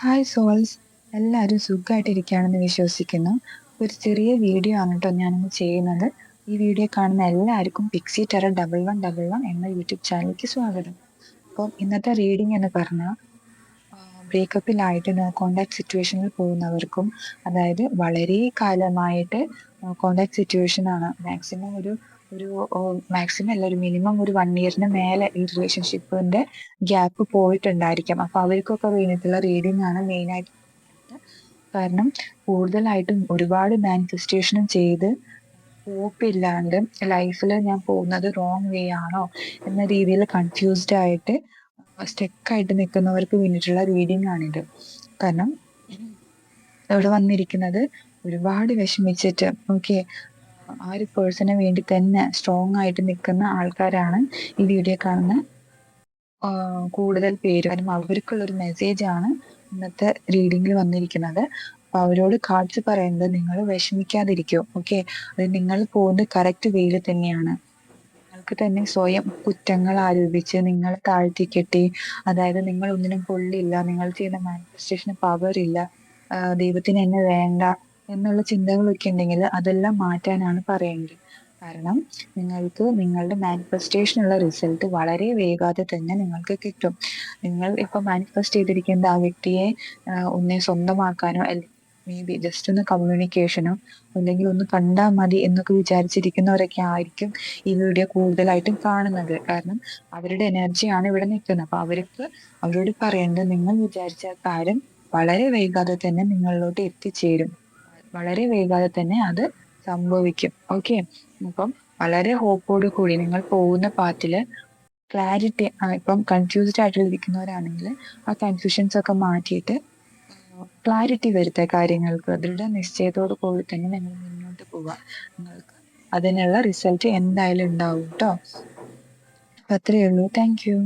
Hi souls, എല്ലാവരും സുഖമായിട്ടിരിക്കുകയാണെന്ന് വിശ്വസിക്കുന്നു. ഒരു ചെറിയ വീഡിയോ ആണ് കേട്ടോ ഞാനിന്ന് ചെയ്യുന്നത്. ഈ വീഡിയോ കാണുന്ന എല്ലാവർക്കും പിക്സി ടെറർ 1111 എന്ന യൂട്യൂബ് ചാനലിലേക്ക് സ്വാഗതം. അപ്പം ഇന്നത്തെ റീഡിംഗ് എന്ന് പറഞ്ഞാൽ ബ്രേക്കപ്പിലായിട്ട് നോ കോണ്ടാക്ട് സിറ്റുവേഷനിൽ പോകുന്നവർക്കും, അതായത് വളരെ കാലമായിട്ട് കോണ്ടാക്ട് സിറ്റുവേഷൻ ആണ്, മാക്സിമം ഒരു ഒരു മാക്സിമം അല്ല, ഒരു മിനിമം ഒരു 1 ഇയറിന് മേലെ ഈ റിലേഷൻഷിപ്പിന്റെ ഗ്യാപ്പ് പോയിട്ടുണ്ടായിരിക്കാം. അപ്പൊ അവർക്കൊക്കെ വേണ്ടിയിട്ടുള്ള റീഡിംഗ് ആണ് മെയിനായിട്ട്. കാരണം കൂടുതലായിട്ടും ഒരുപാട് മാനിഫെസ്റ്റേഷനും ചെയ്ത് ഹോപ്പില്ലാണ്ട് ലൈഫിൽ ഞാൻ പോകുന്നത് റോങ് വേ ആണോ എന്ന രീതിയിൽ കൺഫ്യൂസ്ഡ് ആയിട്ട് സ്റ്റെക്കായിട്ട് നിൽക്കുന്നവർക്ക് വേണ്ടിയിട്ടുള്ള റീഡിംഗ് ആണിത്. കാരണം ഇവിടെ വന്നിരിക്കുന്നത് ഒരുപാട് വിഷമിച്ചിട്ട് ആ ഒരു പേഴ്സണിന് വേണ്ടി തന്നെ സ്ട്രോങ് ആയിട്ട് നിൽക്കുന്ന ആൾക്കാരാണ് ഈ വീഡിയോ കാണുന്ന കൂടുതൽ പേര്. കാരണം അവർക്കുള്ള ഒരു മെസ്സേജ് ആണ് ഇന്നത്തെ റീഡിങ്ങിൽ വന്നിരിക്കുന്നത്. അപ്പൊ അവരോട് കാർഡ്സ് പറയുന്നത് നിങ്ങൾ വിഷമിക്കാതിരിക്കും. അത് നിങ്ങൾ പോകുന്നത് കറക്റ്റ് വേയിൽ തന്നെയാണ്. നിങ്ങൾക്ക് തന്നെ സ്വയം കുറ്റങ്ങൾ ആരോപിച്ച് നിങ്ങളെ താഴ്ത്തിക്കെട്ടി, അതായത് നിങ്ങൾ ഒന്നിനും കൊള്ളില്ല, നിങ്ങൾ ചെയ്യുന്ന മാനിഫെസ്റ്റേഷന് പവർ ഇല്ല, ദൈവത്തിന് എന്നെ വേണ്ട എന്നുള്ള ചിന്തകളൊക്കെ ഉണ്ടെങ്കിൽ അതെല്ലാം മാറ്റാനാണ് പറയുന്നത്. കാരണം നിങ്ങൾക്ക് നിങ്ങളുടെ മാനിഫെസ്റ്റേഷനുള്ള റിസൾട്ട് വളരെ വേഗാതെ തന്നെ നിങ്ങൾക്ക് കിട്ടും. നിങ്ങൾ ഇപ്പൊ മാനിഫെസ്റ്റ് ചെയ്തിരിക്കുന്ന ആ വ്യക്തിയെ ഒന്നെ സ്വന്തമാക്കാനോ മേ ബി ജസ്റ്റ് ഒന്ന് കമ്മ്യൂണിക്കേഷനോ അല്ലെങ്കിൽ ഒന്ന് കണ്ടാൽ മതി എന്നൊക്കെ വിചാരിച്ചിരിക്കുന്നവരൊക്കെ ആയിരിക്കും ഈ വീഡിയോ കൂടുതലായിട്ടും കാണുന്നത്. കാരണം അവരുടെ എനർജിയാണ് ഇവിടെ നിൽക്കുന്നത്. അപ്പൊ അവരോട് പറയേണ്ടത്, നിങ്ങൾ വിചാരിച്ച കാര്യം വളരെ വൈകാതെ തന്നെ നിങ്ങളിലോട്ട് എത്തിച്ചേരും. വളരെ വൈകാതെ തന്നെ അത് സംഭവിക്കും. അപ്പം വളരെ ഹോപ്പോട് കൂടി നിങ്ങൾ പോകുന്ന പാത്തില് ക്ലാരിറ്റി, ഇപ്പം കൺഫ്യൂസ്ഡ് ആയിട്ടിരിക്കുന്നവരാണെങ്കിൽ ആ കൺഫ്യൂഷൻസ് ഒക്കെ മാറ്റിയിട്ട് ക്ലാരിറ്റി വരുത്തുക കാര്യങ്ങൾക്ക്. ദൃഢനിശ്ചയത്തോടു കൂടി തന്നെ നിങ്ങൾ മുന്നോട്ട് പോവുക. നിങ്ങൾക്ക് അതിനുള്ള റിസൾട്ട് എന്തായാലും ഉണ്ടാവും കേട്ടോ. അപ്പൊ അത്രയേ ഉള്ളൂ. Thank you.